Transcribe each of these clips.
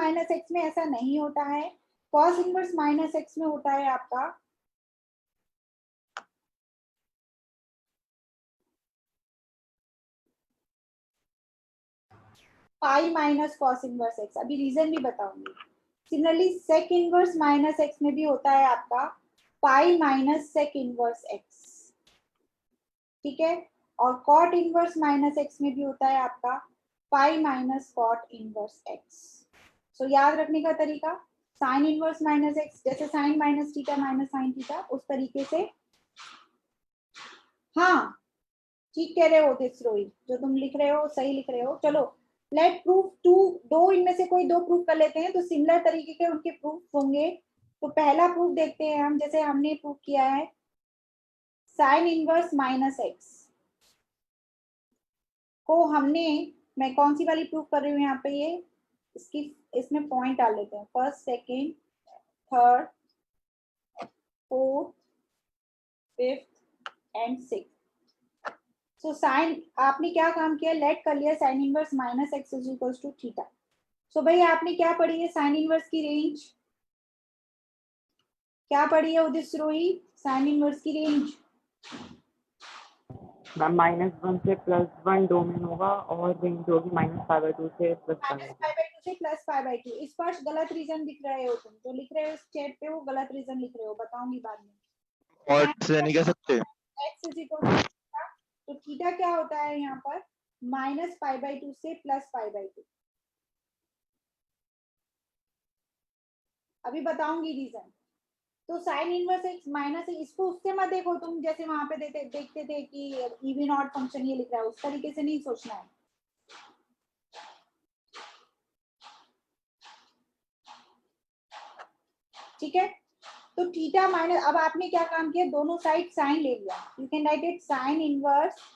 Minus x में ऐसा नहीं होता है, कॉस इनवर्स माइनस एक्स में होता है आपका pi minus cos inverse x. अभी रीजन भी बताऊंगी। Similarly sec inverse minus x में भी होता है आपका pi minus sec inverse x, ठीक है। और कॉट इनवर्स माइनस एक्स में भी होता है आपका pi minus cot inverse x. So याद रखने का तरीका, साइन इनवर्स माइनस एक्स जैसे sine minus theta minus sine theta, उस तरीके से। हाँ ठीक कह रहे हो तिसरोई, जो तुम लिख रहे हो सही लिख रहे हो। चलो लेट प्रूफ टू, दो इनमें से कोई दो प्रूफ कर लेते हैं तो सिमिलर तरीके के उनके प्रूफ होंगे। तो पहला प्रूफ देखते हैं हम, जैसे हमने प्रूफ किया है साइन इनवर्स माइनस एक्स को हमने, मैं कौन सी वाली प्रूफ कर रही हूँ यहाँ पे, ये इसकी इसमें पॉइंट डाल लेते हैं, first second third fourth fifth and six. So sine आपने क्या काम किया, लेट कर लिया sine inverse minus x is equals to theta. So भाई आपने क्या पढ़ी है, साइन इनवर्स की रेंज क्या पढ़ी है उदित्रोही, साइन इनवर्स की रेंज मैम -1 से +1 डोमेन होगा और रेंज होगी -π/2 से +π/2 से +π/2। इस पर गलत रीजन लिख रहे हो तुम, जो लिख रहे हो इस चैट पे वो गलत रीजन लिख रहे हो, बताऊंगी बाद में। और से नहीं कह सकते x is equal to theta, तो थीटा क्या होता है यहाँ पर -π/2 से +π/2। अभी बताऊंगी रीजन। तो साइन इनवर्स एक्स माइनस, इसको उससे मत देखो तुम, जैसे वहां पे देखते थे कि इवन ऑड फंक्शन ये लिख रहा है, उस तरीके से नहीं सोचना है। ठीक है, तो थीटा माइनस, अब आपने क्या काम किया, दोनों साइड साइन ले लिया, you can write it sine inverse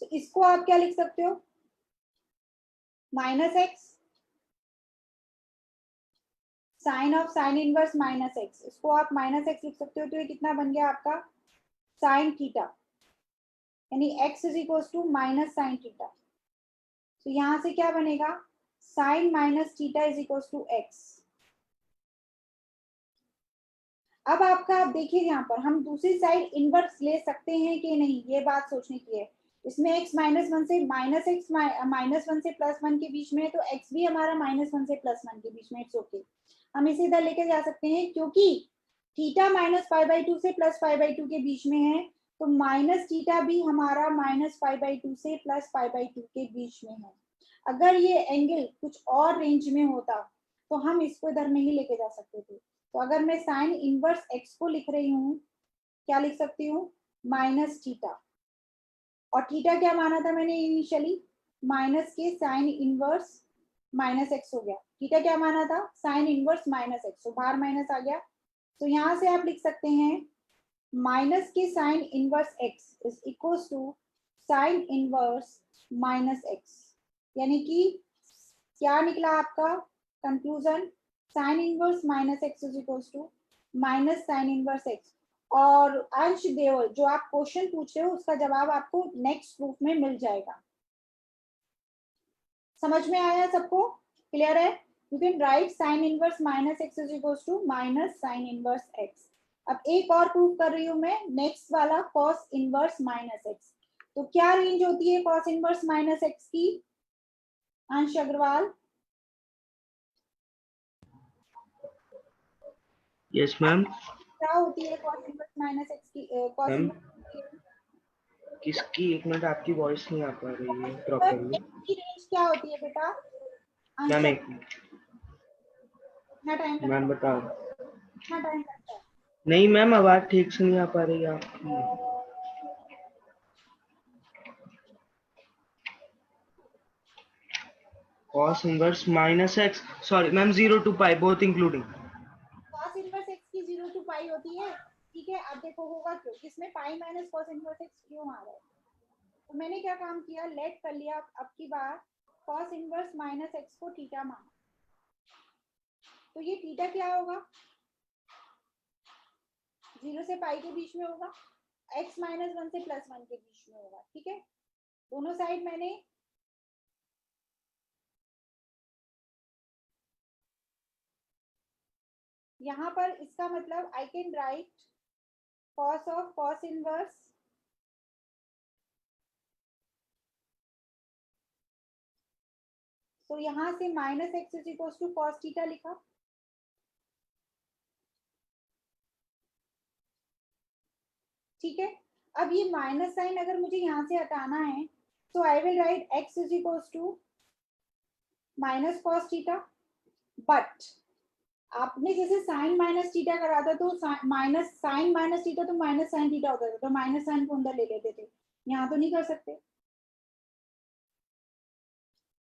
तो इसको आप क्या लिख सकते हो, minus x sine of sine inverse minus x, इसको आप माइनस एक्स लिख सकते हो। तो ये कितना बन गया आपका साइन थीटा, यानी x is equal to minus sine theta. तो यहां से क्या बनेगा, sine minus theta is equal to x. अब आपका, आप देखिए यहाँ पर हम दूसरी साइड इनवर्स ले सकते हैं कि नहीं, ये बात सोचने की है। इसमें x -1 से -x -1 से +1 के बीच में है, तो x भी हमारा -1 से +1 के बीच में, इट्स ओके। हम इसे इधर लेके जा सकते हैं क्योंकि थीटा -π/2 से +π/2 के बीच में है, तो माइनस थीटा भी हमारा -π/2 से +π/2 के बीच में है। अगर ये एंगल कुछ और रेंज में होता तो हम इसको इधर नहीं लेके जा सकते थे। तो अगर मैं साइन इनवर्स एक्स को लिख रही हूँ, क्या लिख सकती हूँ, माइनस थीटा, और थीटा क्या माना था मैंने इनिशियली, माइनस के साइन इनवर्स माइनस एक्स हो गया। थीटा क्या माना था, साइन इनवर्स माइनस एक्स, तो बाहर माइनस आ गया। तो यहां से आप लिख सकते हैं माइनस के sine inverse x is equal to sine inverse minus x, यानी कि क्या निकला आपका conclusion, sine inverse minus x is equal to minus sine inverse x. और अंश देवल जो आप क्वेश्चन पूछ रहे हो उसका जवाब आपको नेक्स्ट प्रूफ में मिल जाएगा। समझ में आया सबको, क्लियर है? You can write sine inverse minus x is equal to minus sine inverse x. अब एक और प्रूफ कर रही हूं मैं, नेक्स्ट वाला कॉस इनवर्स माइनस एक्स। तो क्या रेंज होती है कॉस इनवर्स माइनस एक्स की, अंश अग्रवाल? Yes ma'am. क्या होती है कॉस इनवर्स माइनस एक्स की, कॉस मैम इनवर्स किसकी, एक मिनट, आपकी वॉइस नहीं आ पा रही है प्रॉपरली। की रेंज क्या होती है बेटा? मैम आंसर एक मिनट, कितना टाइम लगता मैम है, बताओ। कितना टाइम लगता है? नहीं मैम, आवाज ठीक से नहीं आ पा रही है आपकी। cos inverse minus x, sorry ma'am, 0 to π both including. cos inverse x की 0 to पाई होती है, ठीक है। अब देखो होगा क्यों, इसमें pi minus cos inverse x क्यों आ रहा है? तो मैंने क्या काम किया, लेट कर लिया अब की बार cos इनवर्स माइनस x को थीटा माना। तो ये थीटा क्या होगा, 0 से पाई के बीच में होगा, x माइनस 1 से प्लस 1 के बीच में होगा। ठीक है, दोनों साइड मैंने यहाँ पर, इसका मतलब I can write cos of cos inverse तो यहाँ से minus x is equal to cos theta लिखा। ठीक है, अब ये माइनस साइन अगर मुझे यहाँ से हटाना है तो I will write x is equal to minus cos theta. But आपने जैसे साइन माइनस थीटा करा था तो माइनस साइन माइनस थीटा तो माइनस साइन थीटा होता था, तो माइनस साइन को अंदर ले लेते थे। यहाँ तो नहीं कर सकते,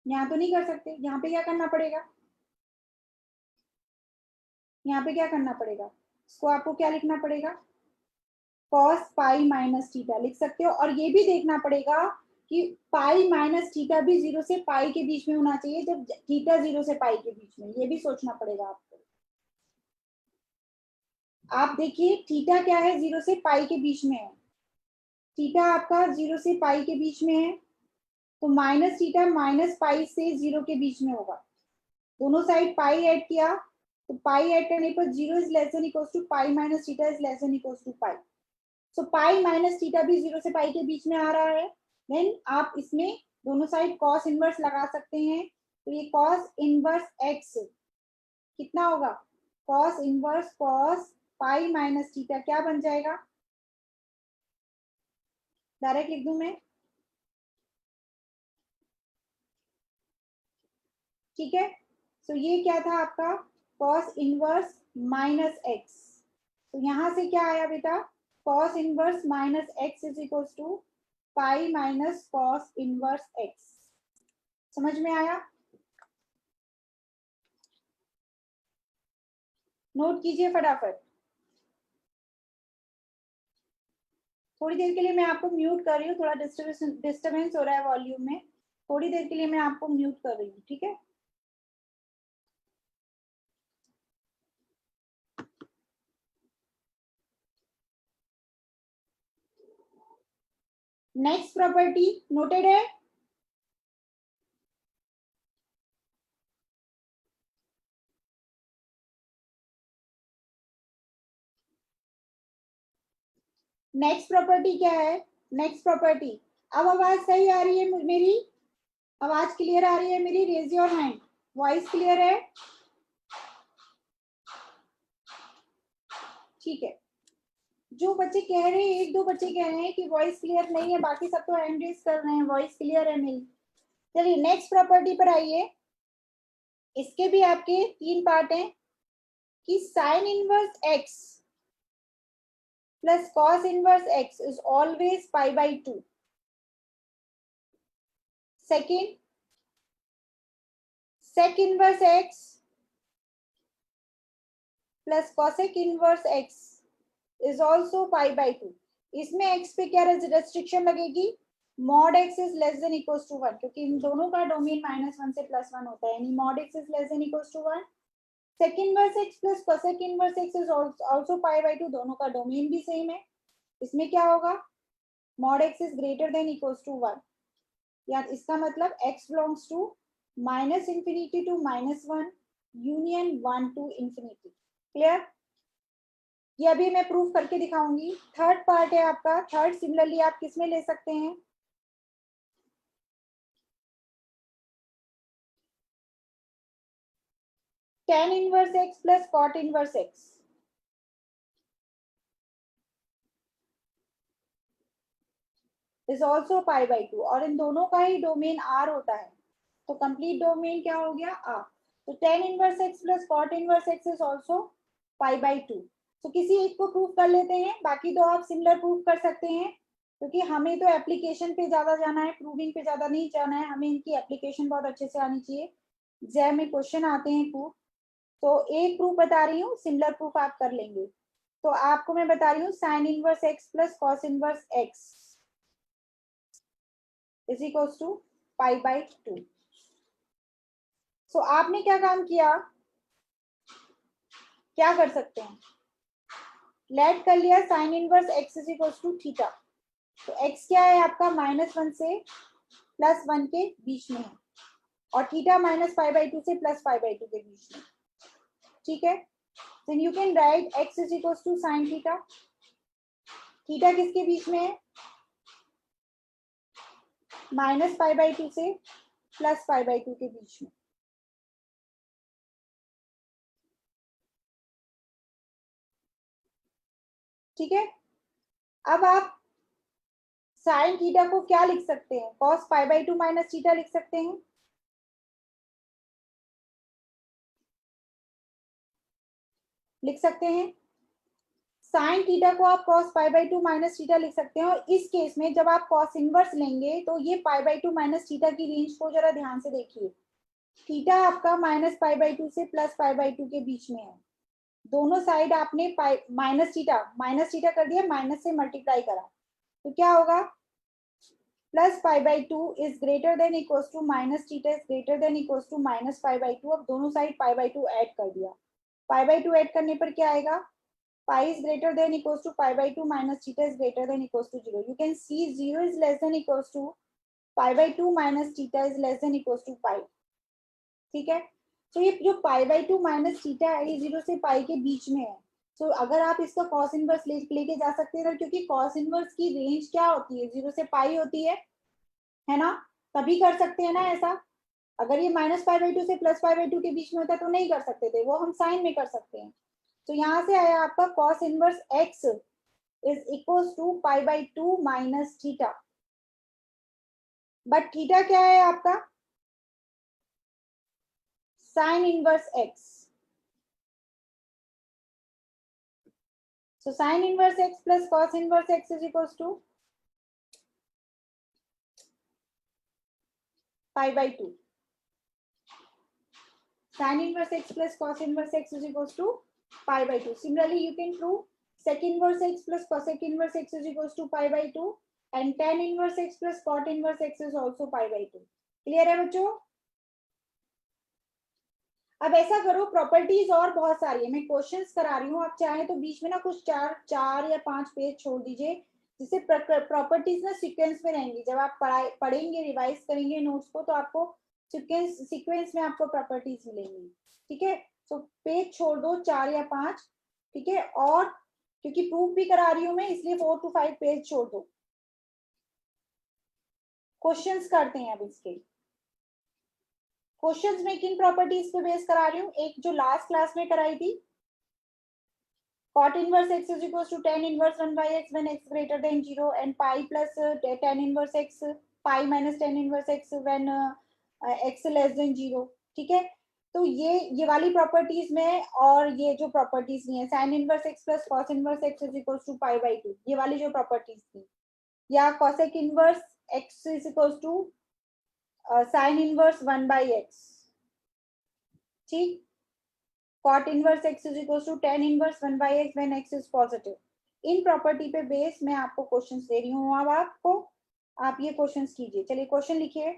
यहाँ तो नहीं कर सकते। यहाँ पे क्या करना पड़ेगा, यहाँ पे क्या करना पड़ेगा, इसको आपको क्या लिखना पड़ेगा, cos पाई माइनस थीटा लिख सकते हो। और ये भी देखना पड़ेगा कि पाई माइनस थीटा भी 0 से पाई के बीच में होना चाहिए, जब थीटा 0 से पाई के बीच में, ये भी सोचना पड़ेगा आपको। आप देखिए थीटा क्या है, 0 से पाई के बीच में है, थीटा आपका 0 से पाई के बीच में है, तो माइनस थीटा माइनस पाई से 0 के बीच में होगा। दोनों साइड पाई ऐड किया तो पाई ऐड करने पर 0 is less than equal to pi minus theta is less than equal to pi. So pi minus theta भी 0 से पाई के बीच में आ रहा है। देन आप इसमें दोनों साइड कॉस इनवर्स लगा सकते हैं, तो ये कॉस इनवर्स एक्स कितना होगा, cos inverse cos pi minus theta क्या बन जाएगा, डायरेक्ट लिख दूं मैं। ठीक है, तो ये क्या था आपका कॉस इनवर्स माइनस एक्स। तो यहां से क्या आया बेटा, cos inverse minus x is equal to pi minus cos inverse x. समझ में आया, नोट कीजिए फटाफट। थोड़ी देर के लिए मैं आपको म्यूट कर रही हूँ, थोड़ा डिस्टर्बेंस हो रहा है वॉल्यूम में, थोड़ी देर के लिए मैं आपको म्यूट कर रही हूँ। ठीक है, नेक्स्ट प्रॉपर्टी नोटेड है, नेक्स्ट प्रॉपर्टी क्या है, नेक्स्ट प्रॉपर्टी। अब आवाज सही आ रही है मेरी, आवाज क्लियर आ रही है मेरी, raise your hand, voice clear है। ठीक है, जो बच्चे कह रहे हैं, एक दो बच्चे कह रहे हैं कि वॉइस क्लियर नहीं है, बाकी सब तो हैंड रेज कर रहे हैं, वॉइस क्लियर है मेरी। चलिए नेक्स्ट प्रॉपर्टी पर आइए, इसके भी आपके 3 पार्ट हैं कि sine inverse x plus cos inverse x is always pi by 2। Second, sec inverse x plus cosec inverse x is also pi by 2। इसमें x पे क्या रेस्ट्रिक्शन लगेगी, mod x is less than equal to 1, क्योंकि इन दोनों का domain -1 से +1 होता है, यानी mod x is less than equal to 1। sec inverse x plus cosec inverse x is also pi by 2, दोनों का डोमेन भी सेम है। इसमें क्या होगा, mod x is greater than equal to 1, या इसका मतलब x belongs to -infinity to -1 union 1 to infinity. Clear, ये अभी मैं प्रूफ करके दिखाऊंगी। थर्ड पार्ट है आपका, थर्ड सिमिलरली आप किस में ले सकते हैं, tan inverse x plus cot inverse x is also pi by 2, और इन दोनों का ही डोमेन R होता है, तो कंप्लीट डोमेन क्या हो गया R। तो tan inverse x plus cot inverse x is also pi by 2। तो किसी एक को प्रूफ कर लेते हैं, बाकी तो आप सिमिलर प्रूफ कर सकते हैं, क्योंकि हमें तो एप्लीकेशन पे ज्यादा जाना है, प्रूविंग पे ज्यादा नहीं जाना है, हमें इनकी एप्लीकेशन बहुत अच्छे से आनी चाहिए। एग्जाम में क्वेश्चन आते हैं प्रूफ, तो एक प्रूफ बता रही हूँ, सिमिलर प्रूफ आप कर लेंगे। तो आपको मैं बता रही हूँ sine inverse x plus cos inverse x is equals to pi by 2। So आपने क्या काम किया, क्या कर सकते हैं, लेट कर लिया sine inverse x is equals to theta. तो एक्स क्या है आपका -1 से +1 के बीच में है और थीटा -π/2 से +π/2 के बीच में। ठीक है, then you can write x is equals to sine theta. Theta किसके बीच में है? -π/2 से +π/2 के बीच में। ठीक है, अब आप साइन थीटा को क्या लिख सकते हैं? cos π/2 माइनस थीटा लिख सकते हैं। लिख सकते हैं साइन थीटा को आप cos π/2 माइनस थीटा लिख सकते हैं। और इस केस में जब आप cos इनवर्स लेंगे तो ये π/2 माइनस थीटा की रेंज को जरा ध्यान से देखिए। थीटा आपका -π/2 से +π/2 के बीच में है। दोनों साइड आपने माइनस थीटा कर दिया, माइनस से मल्टीप्लाई करा, तो क्या होगा? +π/2 is greater than equals to minus theta is greater than equals to -π/2। अब दोनों साइड π/2 ऐड कर दिया, π/2 ऐड करने पर क्या आएगा? pi is greater than equals to pi/2 minus theta is greater than equals to 0. You can see 0 is less than equals to pi/2 minus theta is less than equals to pi. ठीक है, तो ये जो pi/2 minus theta है ये 0 से pi के बीच में है। तो अगर आप इसका cos इनवर्स लेके जा सकते हैं, क्योंकि cos इनवर्स की रेंज क्या होती है? 0 से pi होती है ना? तभी कर सकते हैं ना ऐसा। अगर ये -π/2 से +π/2 के बीच में होता तो नहीं कर सकते थे, वो हम साइन में कर सकते हैं। तो यहां से आया आपका cos inverse x is equals to π/2 minus theta. But theta क्या है आपका? Sine inverse x। So sine inverse x plus cos inverse x is equals to π/2। sin inverse x plus cos inverse x is equals to pi/2. Similarly, you can prove sec inverse x plus cosec inverse x is equals to pi/2 and tan inverse x plus cot inverse x is also pi/2. Clear है बच्चों? अब ऐसा करो, properties और बहुत सारी है, मैं क्वेश्चंस करा रही हूँ, आप चाहे तो बीच में ना कुछ चार या 5 पेज छोड़ दीजिए, जिससे प्रॉपर्टीज ना सीक्वेंस में रहेंगी। जब आप पढ़ेंगे, रिवाइज करेंगे नोट्स को, तो आपको सीक्वेंस में आपको प्रॉपर्टीज मिलेंगी। ठीक है, तो पेज छोड़ दो 4 या 5। ठीक है, और क्योंकि प्रूफ भी करा रही हूँ मैं, इसलिए 4 to 5 पेज छोड़ दो। क्वेश्चंस करते हैं अब इसके। क्वेश्चंस में किन प्रॉपर्टीज पे बेस करा रही हूँ? एक जो लास्ट क्लास में कराई थी, cot inverse x is equals to tan inverse 1 by x when x greater than 0 and pi plus tan inverse x, pi minus tan inverse x when x less than 0। ठीक है, तो ये वाली properties में, और ये जो प्रॉपर्टीज नहीं है, sin inverse x plus cos inverse x is equals to pi/2, ये वाली जो प्रॉपर्टीज थी, या cosec inverse x is equals to sin inverse 1 by x। ठीक, cot inverse x is equals to tan inverse 1 by x when x is positive। In property पे base मैं आपको questions दे रही हूँ। अब आपको, आप ये क्वेश्चंस कीजिए। चलिए क्वेश्चन लिखिए।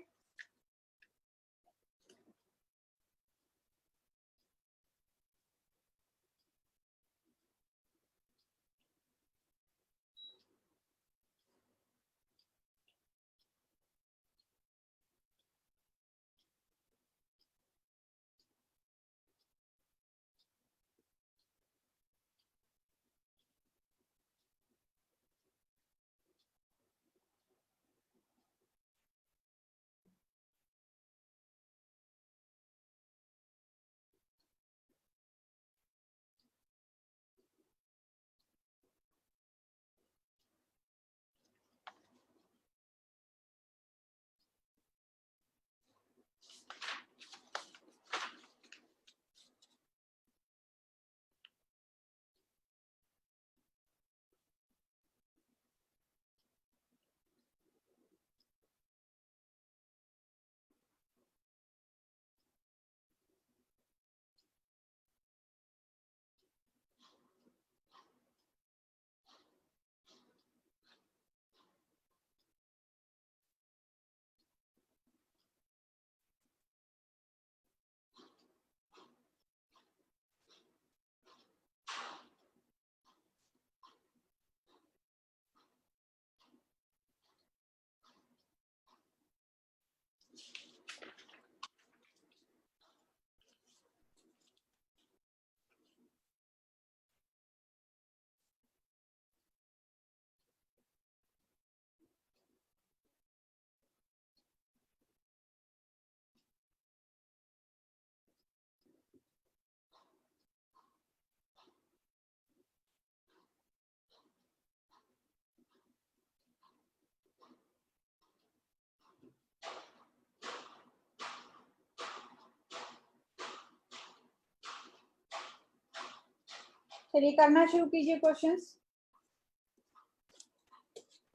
चलिए करना शुरू कीजिए क्वेश्चंस।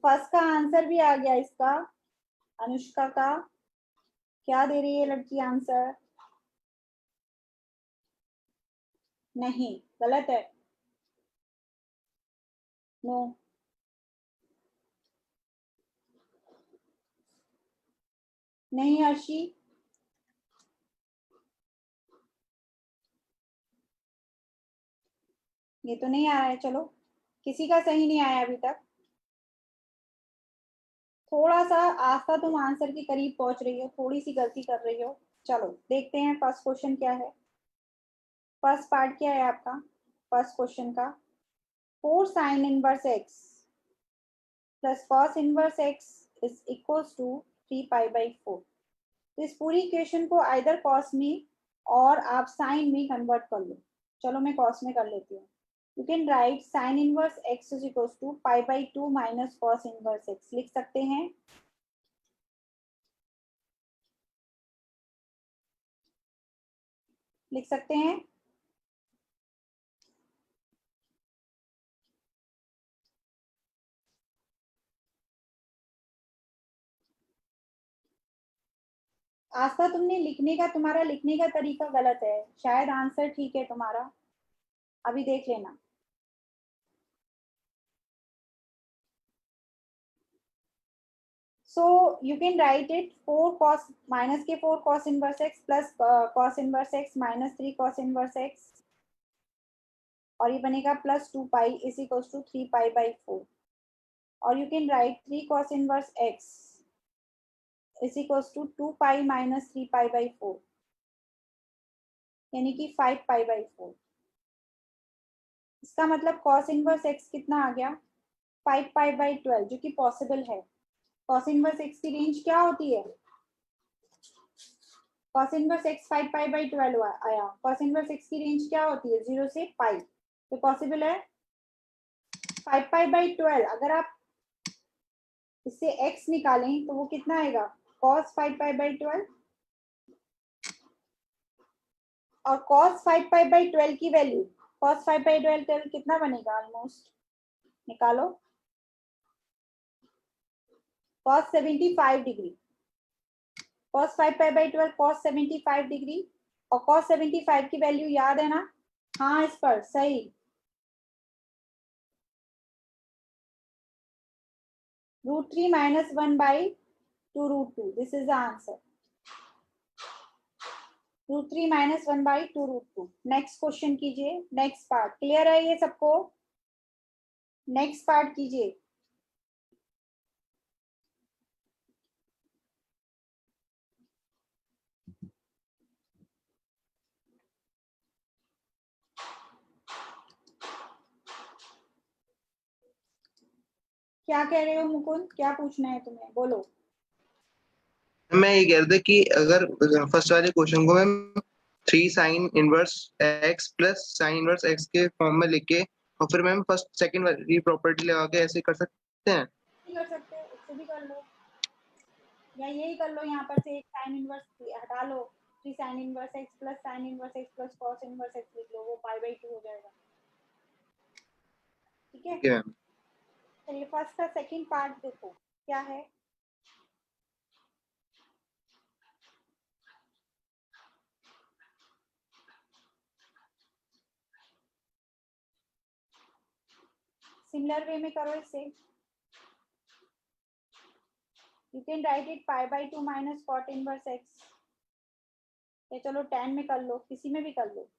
फर्स्ट का आंसर भी आ गया इसका, अनुष्का का। क्या दे रही है लड़की आंसर? नहीं, गलत है। नो। नहीं अर्शी, ये तो नहीं आ रहा है। चलो, किसी का सही नहीं आया अभी तक। थोड़ा सा आस्था तुम आंसर के करीब पहुंच रही हो, थोड़ी सी गलती कर रही हो। चलो देखते हैं फर्स्ट क्वेश्चन क्या है। फर्स्ट पार्ट क्या है आपका फर्स्ट क्वेश्चन का? 4 sine inverse x plus cos inverse x is equals to 3 पाई/4। तो इस पूरी इक्वेशन को आइदर कॉस में और आप साइन में कन्वर्ट कर लो। चलो मैं कॉस में कर लेती हूँ। You can write sine inverse x is equals to pi minus cos inverse x. लिख सकते हैं। लिख सकते हैं। आस्था, तुम्हारा लिखने का तरीका गलत है। शायद आंसर ठीक है तुम्हारा, अभी देख लेना। So you can write it 4 cos minus के 4 cos inverse x plus cos inverse x minus 3 cos inverse x, और ये बनेगा plus 2 pi is equals to 3 पाई/4। और you can write 3 cos inverse x is equals to 2 pi minus 3 पाई/4, यानी कि 5 पाई/4। इसका मतलब cos inverse x कितना आ गया? 5 पाई/12, जो कि पॉसिबल है। cos inverse x की रेंज क्या होती है? cos inverse x 5 पाई/12 आया। cos inverse x की रेंज क्या होती है? 0 से पाई। तो पॉसिबल है 5 पाई/12। अगर आप इससे x निकालें तो वो कितना आएगा? cos 5 पाई/12। और cos 5 पाई/12 की वैल्यू, cos 5 पाई/12 कितना बनेगा? ऑलमोस्ट निकालो। cos 75 degree. cos 5 पाई/12 cos 75 degree. और cos 75 की वैल्यू याद है ना? हाँ, इस पर सही। √3 minus 1/2 √2। This is the answer. √3 minus 1/2 √2। Next question कीजिए। नेक्स्ट पार्ट क्लियर है ये सबको? नेक्स्ट पार्ट कीजिए। क्या कह रहे हो मुकुंद? क्या पूछना है तुम्हें? बोलो। मैं ये कह रहा था कि अगर फर्स्ट वाले क्वेश्चन को ma'am 3 sign inverse x plus sign inverse x के फॉर्म में लिख के और फिर मैम फर्स्ट सेकंड वाली प्रॉपर्टी लगा के ऐसे कर सकते हैं? नहीं कर सकते, इससे भी कर लो, या यही कर लो। यहाँ पर से एक साइन इनवर्स हटा लो। 3 sign inverse x plus sign inverse x plus cos inverse x लिख लो, वो पाई/2 हो जाएगा। ठीक है। ठीक है मैम। चलिए फर्स्ट का सेकंड पार्ट देखो क्या है। सिमिलर वे में करो इसे। You can write it pi minus cot inverse x. या चलो 10 में कर लो, किसी में भी कर लो।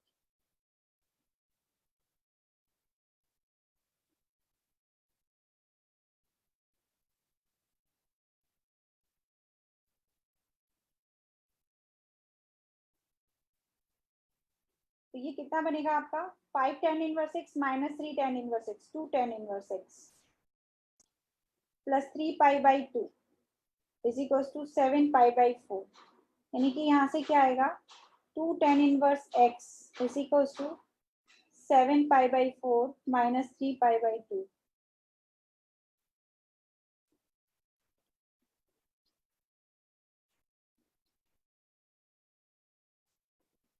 तो ये कितना बनेगा आपका? 5 tan inverse x minus 3 tan inverse x, 2 tan inverse x plus 3 pi is equals to 7 pi. यानी कि यहाँ से क्या आएगा? 2 tan inverse x is equals to 7 pi minus 3 pi.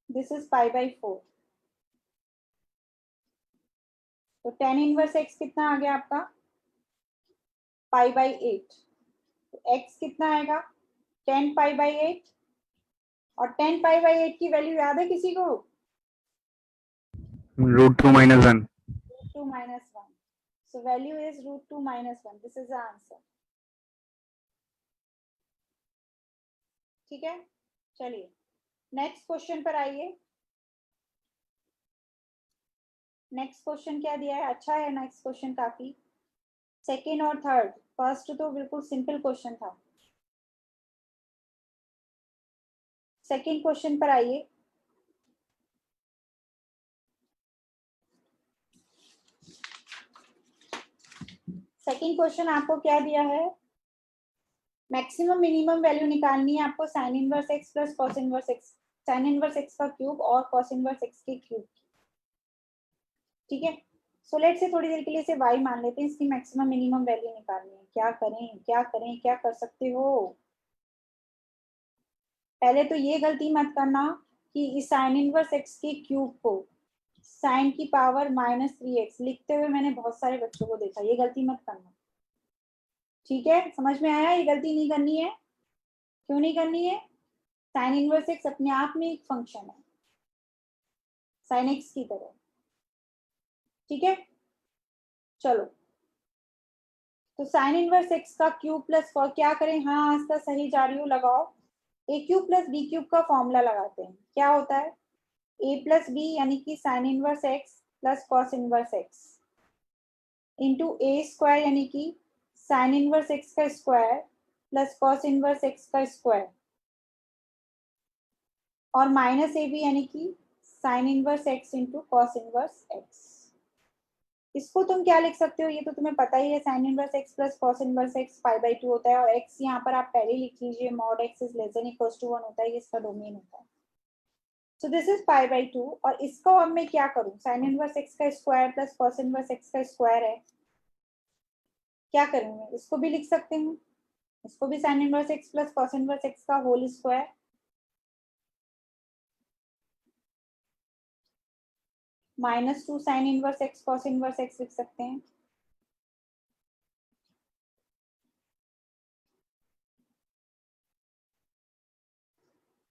This is pi. तो tan इनवर्स x कितना आ गया आपका, पाई बाई 8। तो x कितना आएगा, 10 पाई बाई 8। और 10 पाई बाई 8 की वैल्यू याद है किसी को, √2 - 1। √2 - 1। So value is √2 - 1. This is the answer. ठीक है, चलिए नेक्स्ट क्वेश्चन पर आइए। नेक्स्ट क्वेश्चन क्या दिया है, अच्छा है नेक्स्ट क्वेश्चन काफी। सेकेंड और थर्ड, फर्स्ट तो बिल्कुल सिंपल क्वेश्चन था। सेकेंड क्वेश्चन पर आइए। सेकेंड क्वेश्चन आपको क्या दिया है, मैक्सिमम मिनिमम वैल्यू निकालनी है आपको sign inverse x plus cos inverse x, sign inverse x का क्यूब और कॉस इनवर्स एक्स के क्यूब। ठीक है, सो लेट से थोड़ी देर के लिए इसे y मान लेते हैं, इसकी मैक्सिमम मिनिमम वैल्यू निकालनी है। क्या करें क्या करें, क्या कर सकते हो। पहले तो ये गलती मत करना कि इस साइन इनवर्स एक्स के क्यूब को साइन की पावर -3x लिखते हुए मैंने बहुत सारे बच्चों को देखा, ये गलती मत करना। ठीक है, समझ में आया, ये गलती नहीं करनी है। क्यों नहीं करनी है, साइन इनवर्स एक्स अपने आप में एक फंक्शन है साइन एक्स की तरह। ठीक है, चलो तो साइन इनवर्स एक्स का क्यूब प्लस क्या करें, हाँ आस्था सही जा रही हूँ, लगाओ ए क्यूब प्लस बी क्यूब का फॉर्मूला लगाते हैं। क्या होता है, ए प्लस बी यानी कि sine inverse x plus cos inverse x into A square यानी कि साइन इनवर्स एक्स का square plus cos inverse x का स्क्वायर और माइनस ए बी यानी कि sine inverse x into cos inverse x. इसको तुम क्या लिख सकते हो, ये तो तुम्हें पता ही है, sign inverse x plus cos inverse x pi by 2 होता है और एक्स यहाँ पर आप पहले लिख लीजिए, mod x is less than equals to 1 होता है, ये इसका डोमेन होता है। So this is pi by 2 और इसको अब मैं क्या करूं, साइन इनवर्स एक्स का square plus cos inverse x का स्क्वायर है, क्या करूं मैं, इसको भी लिख सकते हूँ, इसको भी sine inverse x plus cos inverse x का whole square -2 sine inverse x cos inverse x लिख सकते हैं।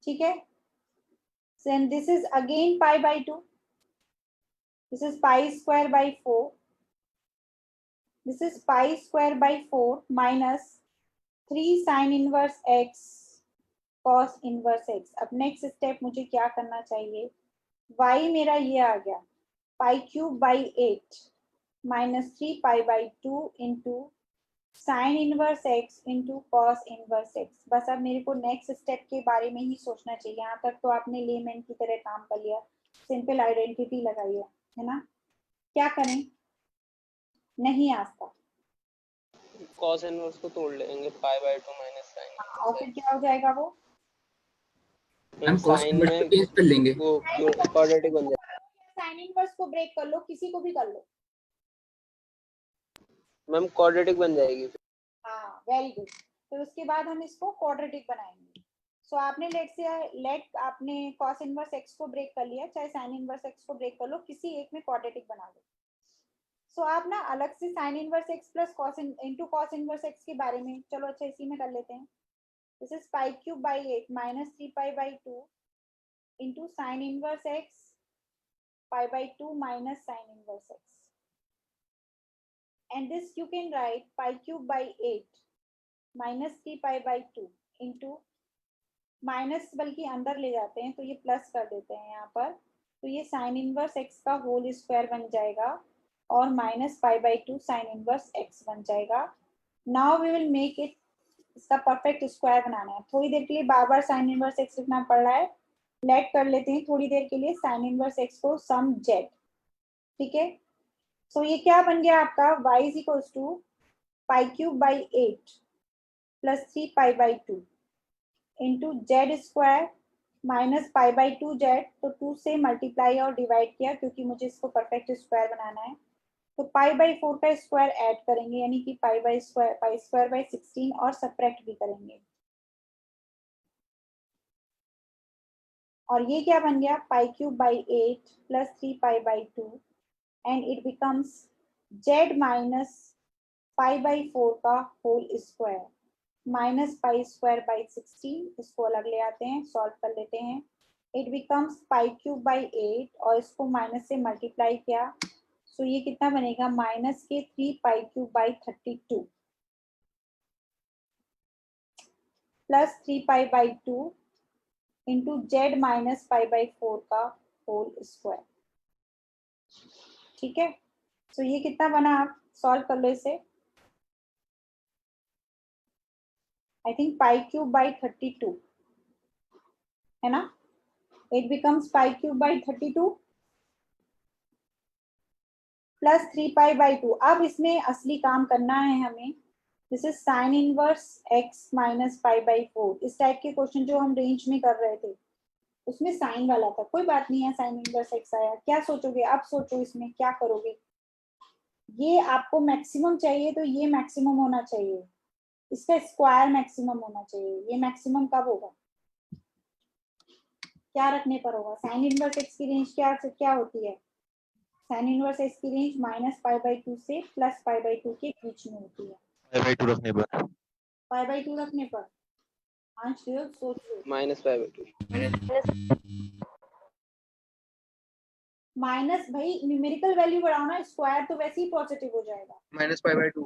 ठीक है, then this is again pi by 2, this is pi square by 4, this is pi square by 4 minus 3 sin inverse x cos inverse x। अब next step मुझे क्या करना चाहिए, y मेरा ये आ गया pi cube by 8 minus 3 pi by 2 into sine inverse x into cos inverse x. बस अब मेरे को नेक्स्ट स्टेप के बारे में ही सोचना चाहिए, यहाँ तक तो आपने लेमैन की तरह काम कर लिया, सिंपल आइडेंटिटी लगाई है ना। क्या करें, नहीं आता, कॉस इनवर्स को तोड़ लेंगे, पाई बाय 2 माइनस साइन और फिर क्या हो जाएगा वो, हम cos साइन इनवर्स में को चेंज कर लेंगे। वो क्वाड्रेटिक बन जाएगा। साइन इनवर्स को ब्रेक कर लो, किसी को भी कर लो। मैम क्वाड्रेटिक बन जाएगी। हाँ वेरी गुड, फिर उसके बाद हम इसको क्वाड्रेटिक बनाएंगे। सो आपने लेट आपने कॉस इनवर्स एक्स को ब्रेक कर लिया, चाहे साइन इनवर्स एक्स को ब्रेक कर लो, किसी एक में क्वाड्रेटिक बना लो। सो आप ना अलग से sign inverse x plus cos into cos inverse x के बारे में, चलो अच्छा इसी में कर लेते हैं। This is pi cube by 8 minus 3 pi by 2 into sine inverse x pi by 2 minus sine inverse x, and this you can write pi cube by 8 minus 3 pi by 2 into minus बल्कि अंदर ले जाते हैं तो ये plus कर देते हैं यहाँ पर, तो ये साइन इनवर्स एक्स का होल स्क्वायर बन जाएगा और minus pi by 2 sine inverse x बन जाएगा। Now we will make it, इसका परफेक्ट स्क्वायर बनाना है। थोड़ी देर के लिए बार बार साइन इनवर्स एक्स लिखना पड़ रहा है, लेट कर लेते हैं थोड़ी देर के लिए साइन इनवर्स एक्स को सम जेड। ठीक है, सो ये क्या बन गया आपका, y is equals to pi cube by 8 plus 3 pi by 2 into z square minus pi by 2 z, तो 2 से मल्टीप्लाई और डिवाइड किया क्योंकि मुझे इसको परफेक्ट स्क्वायर बनाना है, तो पाई बाई 4 का स्क्वायर ऐड करेंगे यानी कि पाई स्क्वायर बाई 16 और सब्ट्रैक्ट भी करेंगे। और ये क्या बन गया, pi cube by 8 plus 3 pi by 2 and it becomes z minus pi by 4 का whole square minus pi square by 16, इसको अलग ले आते हैं, सॉल्व कर लेते हैं। It becomes pi cube by 8 और इसको माइनस से मल्टीप्लाई किया, सो ये कितना बनेगा माइनस के 3 पाई cube by 32 plus 3 pi by 2 into Z minus pi by 4 का होल स्क्वायर। ठीक है, सो ये कितना बना, आप सॉल्व कर लो इसे। I think pi cube by 32 है ना, it becomes pi cube by 32 plus 3 pi by 2। अब इसमें असली काम करना है हमें, this is sine inverse x minus pi by 4। इस टाइप के क्वेश्चन जो हम रेंज में कर रहे थे उसमें साइन वाला था, कोई बात नहीं है, साइन इनवर्स x आया, क्या सोचोगे आप, सोचो इसमें क्या करोगे। ये आपको मैक्सिमम चाहिए तो ये मैक्सिमम होना चाहिए, इसका स्क्वायर मैक्सिमम होना चाहिए। ये मैक्सिमम कब होगा, क्या रखने पर होगा, साइन इनवर्स x की रेंज क्या होती है, साइन इनवर्स x की रेंज माइनस पाई बाई 2 से प्लस पाई बाई 2 के बीच में होती है। पाई बाई 2 रखने पर, पाई बाई 2 रखने पर आंच सोच लो, माइनस पाई बाई 2। माइनस भाई न्यूमेरिकल वैल्यू बढ़ाओ ना, स्क्वायर तो वैसे ही पॉजिटिव हो जाएगा। Minus pi by 2।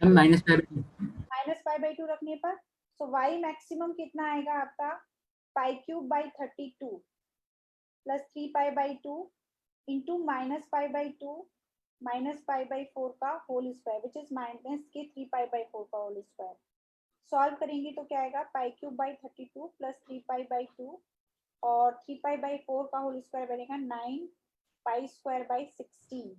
Minus pi by 2, minus pi by 2 रखने पर सो y मैक्सिमम कितना आएगा आपका, pi cube by 32 plus 3 pi by 2 into minus pi by 2 minus pi by 4 का whole square which is minus के 3 pi by 4 का whole square. Solve करेंगे तो क्या आएगा, पाई cube by 32 plus 3 pi by 2 और 3 पाई बाई 4 का होल स्क्वायर बनेगा 9 पाई स्क्वायर बाई 16।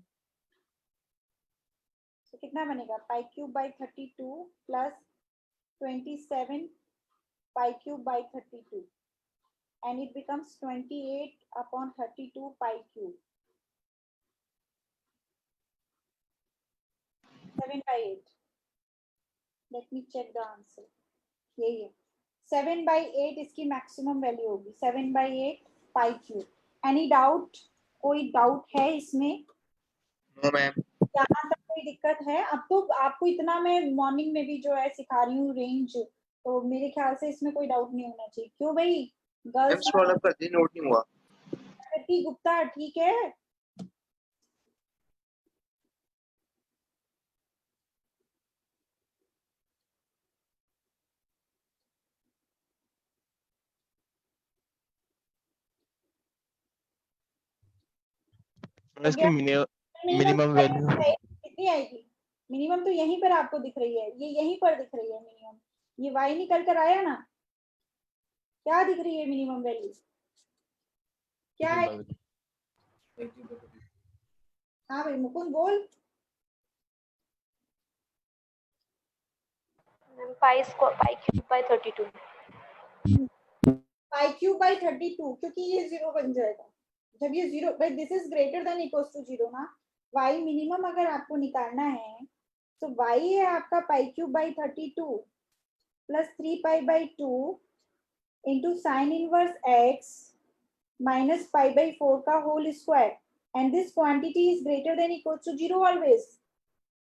तो कितना बनेगा, पाई cube by 32 plus 27 pi cube by 32 and it becomes 28 upon 32 pi cube, 7 by 8। let me check the answer, यही है 7 by 8 इसकी मैक्सिमम वैल्यू होगी, 7 by 8 pi cube। Any doubt, कोई डाउट है इसमें, नो मैम। यहाँ तक कोई दिक्कत है। अब तो आपको इतना मैं मॉर्निंग में भी जो है सिखा रही हूँ रेंज, तो मेरे ख्याल से इसमें कोई डाउट नहीं होना चाहिए। क्यों भाई, मैम गर्ल्स सॉल्व कर दी, नोट नहीं हुआ। गुप्ता ठीक है, इसकी मिनिमम वैल्यू कितनी आएगी, मिनिमम तो यहीं पर आपको दिख रही है, ये यहीं पर दिख रही है मिनिमम, ये y निकल कर आया ना, क्या दिख रही है मिनिमम वैल्यू, क्या है। हाँ भाई मुकुंद बोल, पाई cube by 32। Pi cube by 32, क्योंकि ये 0 बन जाएगा जब ये 0, भाई this is greater than equals to 0 ना। y मिनिमम अगर आपको निकालना है तो y है आपका pi cube by 32 plus 3 pi by 2 into sine inverse x minus pi by 4 का whole square and this quantity is greater than equals to 0 always.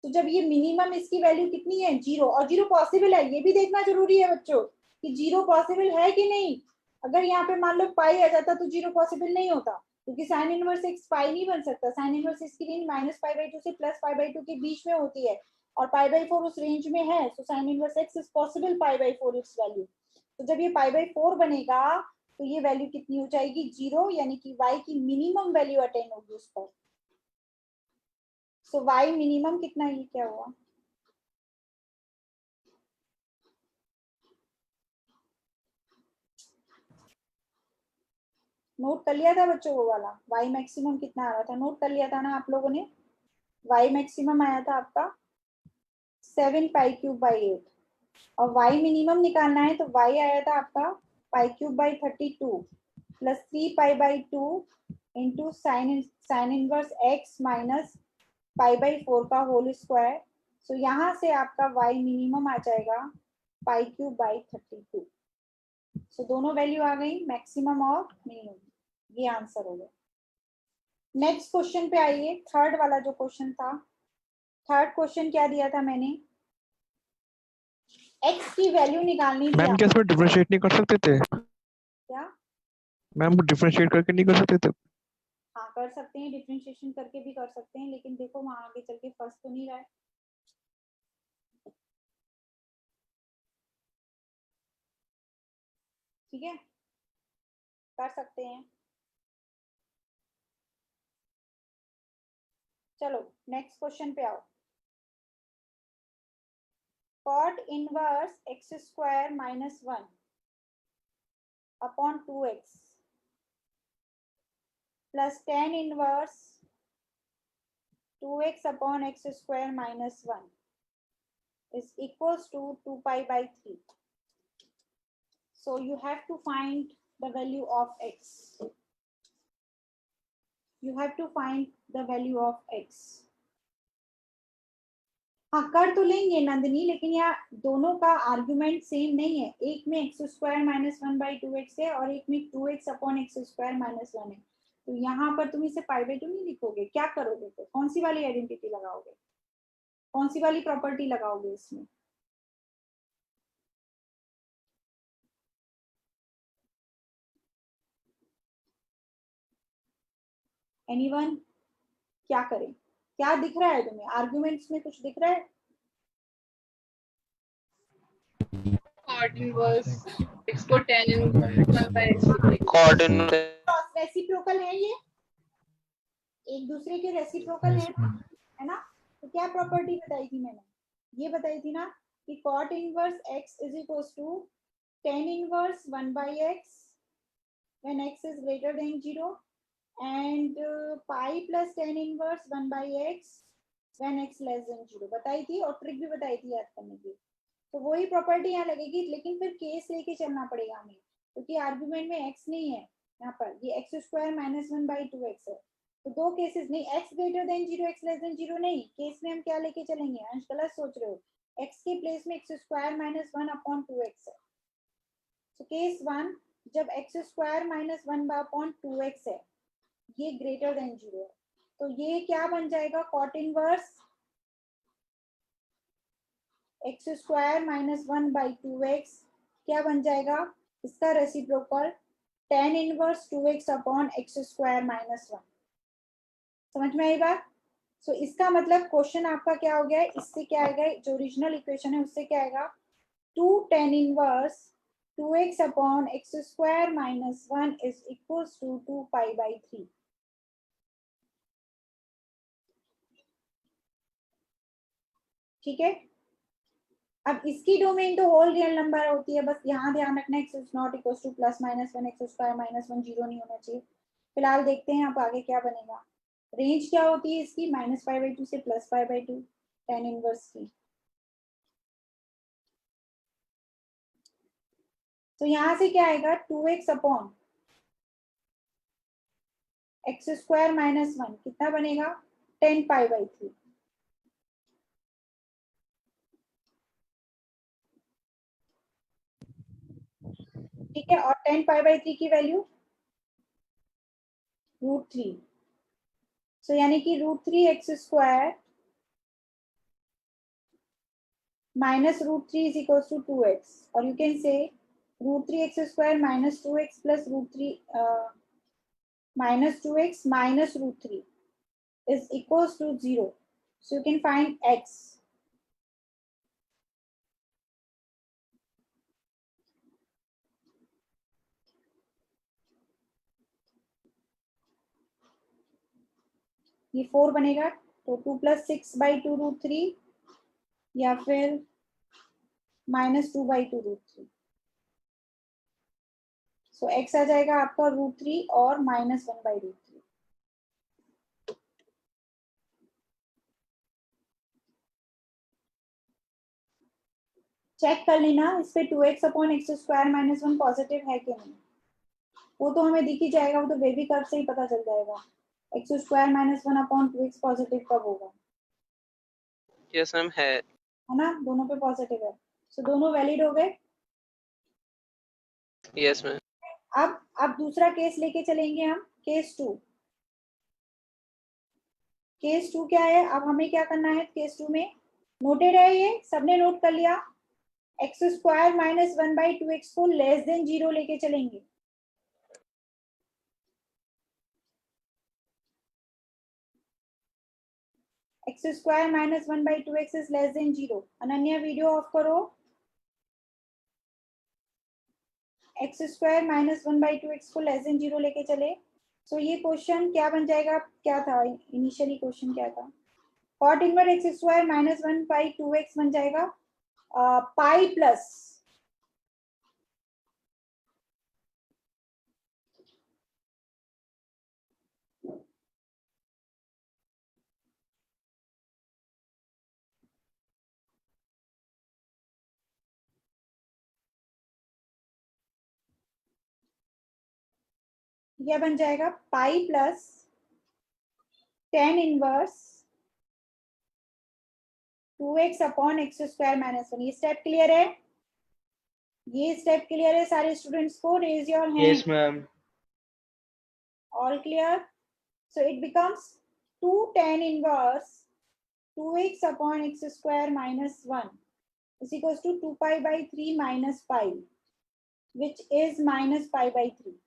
तो जब ये मिनिमम इसकी वैल्यू कितनी है 0, और 0 पॉसिबल है, ये भी देखना जरूरी है बच्चों कि 0 पॉसिबल है कि नहीं। अगर यहाँ पे मान लो पाई आ जाता तो 0 पॉसिबल नहीं होता, क्योंकि साइन इनवर्स एक्स पाई नहीं बन सकता। साइन इनवर्स एक्स की रेंज माइनस पाई बाई 2 से प्लस पाई बाई 2 के बीच में होती है और पाई बाई 4 उस रेंज में है, सो sine inverse x is possible pi by 4 it's value. तो जब ये पाई बाई 4 बनेगा तो ये वैल्यू कितनी हो जाएगी 0, यानी कि y की मिनिमम वैल्यू अटेन होगी उस पर। सो y मिनिमम कितना, ये क्या हुआ, नोट कर लिया था बच्चों वो वाला, y मैक्सिमम कितना आ रहा था, नोट कर लिया था ना आप लोगों ने। y मैक्सिमम आया था आपका 7 पाई क्यूब बाई 8 और y मिनिमम निकालना है तो y आया था आपका pi cube by 32 plus 3 pi by 2 into sine inverse x minus pi by 4 का होल स्क्वायर। सो यहाँ से आपका y मिनिमम आ जाएगा पाई क्यूब बाई 32। सो दोनों वैल्यू आ गई, मैक्सिमम और मिनिमम, ये आंसर हो गया। नेक्स्ट क्वेश्चन पे आइए, थर्ड वाला जो क्वेश्चन था। थर्ड क्वेश्चन क्या दिया था मैंने, x की वैल्यू निकालनी थी मैम क्या आपको। इसमें डिफरेंशिएट नहीं कर सकते थे? क्या? मैम डिफरेंशिएट करके नहीं कर सकते थे? हाँ कर सकते हैं, डिफरेंशिएशन करके भी कर सकते हैं, लेकिन देखो वहां आगे चल के फर्स्ट तो नहीं रहा है। ठीक है, कर सकते हैं। चलो नेक्स्ट क्वेश्चन पे आओ। cot inverse x square minus 1 upon 2x plus tan inverse 2x upon x square minus 1 is equals to 2 pi by 3. So you have to find the value of x. You have to find the value of x. हाँ कर तो लेंगे नंदिनी, लेकिन यहाँ दोनों का argument same नहीं है। एक में एक्स स्क्वायर माइनस 1/2x है और एक में 2x upon x square minus 1 है। तो यहाँ पर तुम इसे पाई बाई 2 नहीं लिखोगे, क्या करोगे? तो कौन सी वाली आइडेंटिटी लगाओगे, कौन सी वाली प्रॉपर्टी लगाओगे इसमें? एनीवन? क्या करें? क्या दिख रहा है तुम्हें आर्गुमेंट्स में? कुछ दिख रहा है? cot inverse x को tan inverse 1 by x cot inverse reciprocal है ये, एक दूसरे के रेसिप्रोकल है ना? तो क्या प्रॉपर्टी बताई थी मैंने? ये बताई थी ना कि cot inverse x is equals to tan inverse 1 by x when x is greater than 0 and pi plus tan inverse 1 by x when x less than 0 बताई थी, और ट्रिक भी बताई थी याद करने की। तो वही प्रॉपर्टी यहाँ लगेगी, लेकिन फिर केस लेके चलना पड़ेगा हमें, क्योंकि आर्गुमेंट में x नहीं है यहाँ पर, ये एक्स स्क्वायर माइनस 1/2x है। तो दो केसेस नहीं, x greater than 0 x less than 0 नहीं, केस में हम क्या लेके चलेंगे? अंश गलत सोच रहे हो, x के प्लेस में x square minus 1 upon 2x है। तो केस 1 जब x square minus 1 upon 2x है, ये ग्रेटर देन 0 है, तो ये क्या बन जाएगा? cot inverse x square minus 1/2x क्या बन जाएगा? इसका reciprocal tan inverse 2x upon x square minus 1। समझ में आई बात? सो इसका मतलब क्वेश्चन आपका क्या हो गया है, इससे क्या आएगा, जो ओरिजिनल इक्वेशन है उससे क्या आएगा? 2 tan inverse 2x upon x square minus 1 is equals to 2 pi by 3। ठीक है, अब इसकी डोमेन तो होल रियल नंबर होती है, बस यहाँ ध्यान रखना x is not equal two plus minus 1 x square minus 1 zero नहीं होना चाहिए। फिलहाल देखते हैं अब आगे क्या बनेगा। रेंज क्या होती है इसकी? -π/2 से +π/2 tan इनवर्स की। तो यहाँ से क्या आएगा? 2x upon x square minus 1 कितना बनेगा? 10π/3। ठीक है, और 10π/3 की वैल्यू √3। सो यानी कि √3x square minus √3 is equals to 2x, or you can say √3x square minus 2x plus √3 minus 2x minus √3 is equals to 0. So you can find x. ये 4 बनेगा, तो 2 plus 6/2 √3 या फिर -2/2 √3। सो x आ जाएगा आपका √3 और -1/√3। चेक कर लेना इस पे 2x upon x square minus 1 positive है कि नहीं, वो तो हमें दिख ही जाएगा, वो तो बेबी कर्व से ही पता चल जाएगा। X square minus 1 upon 2x positive कब होगा? यस मैम है ना, दोनों पे पॉजिटिव है, सो दोनों वैलिड हो गए। Yes ma'am. अब दूसरा केस लेके चलेंगे हम, केस 2। केस 2 क्या है? अब हमें क्या करना है केस 2 में? नोटेड है ये, सबने नोट कर लिया? एक्स स्क्वायर माइनस 1/2x को लेस देन 0 लेके चलेंगे। X square minus 1/2x is less then 0। Ananya video of करो। एक्स स्क्वायर माइनस 1/2x को लेस देन 0 लेके चले। सो ये क्वेश्चन क्या बन जाएगा? क्या था इनिशियली क्वेश्चन? क्या था? Cot inverse x square minus 1/2x बन जाएगा पाई प्लस यह बन जाएगा pi plus tan inverse 2x upon x square minus 1। ये स्टेप क्लियर है? ये स्टेप क्लियर है सारे स्टूडेंट्स को? Raise your hand. Yes, ma'am. All clear? So it becomes 2 tan inverse 2x upon x square minus 1 is equals to 2 pi by 3 minus pi, which is minus pi by 3.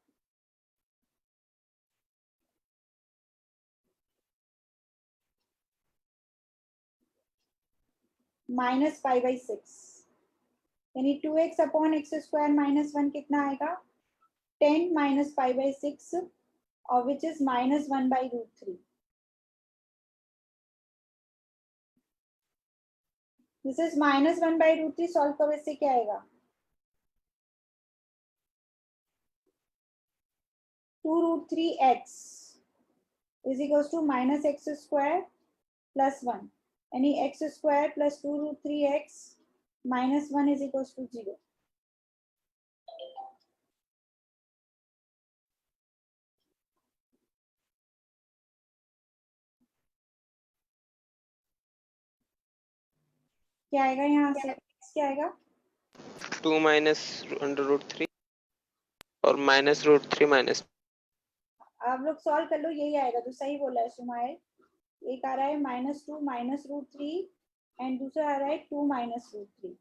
Minus pi by 6 यानी 2x upon x square minus 1 कितना आएगा? 10 minus pi by 6 और which is minus 1/√3. This is minus 1/√3. Solve करो, इससे क्या आएगा? 2√3x is equals to minus x square plus 1. यानी x square plus 2√3x minus 1 is equals to 0. क्या आएगा यहाँ से? क्या आएगा? 2 माइनस √3 और माइनस √3 माइनस। आप लोग सॉल्व कर लो, यही आएगा जो सही बोला है सुमाइल। एक आ रहा है -2 माइनस √3 एंड दूसरा आ रहा है 2 माइनस √3।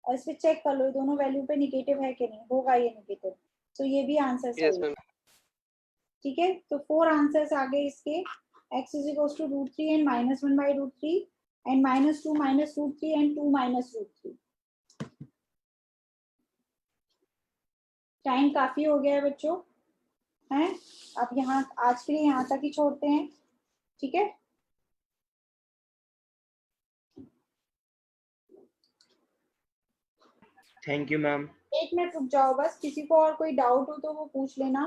और इस पे चेक कर लो दोनों वैल्यू पे निगेटिव है कि नहीं। होगा ये निगेटिव, तो ये भी आंसर सही यस है। मैम। ठीक है, तो 4 आंसर्स आ गए इसके। x is equals to √3 and minus 1/√3 and -2 minus √3 and 2 minus √3। Time काफी हो गया है बच्चों, हैं? अब यहाँ आज के लिए यहाँ तक ही छोड़ते हैं, ठीक है? Thank you, ma'am. एक मिनट रुक जाओ बस, किसी को और कोई डाउट हो तो वो पूछ लेना।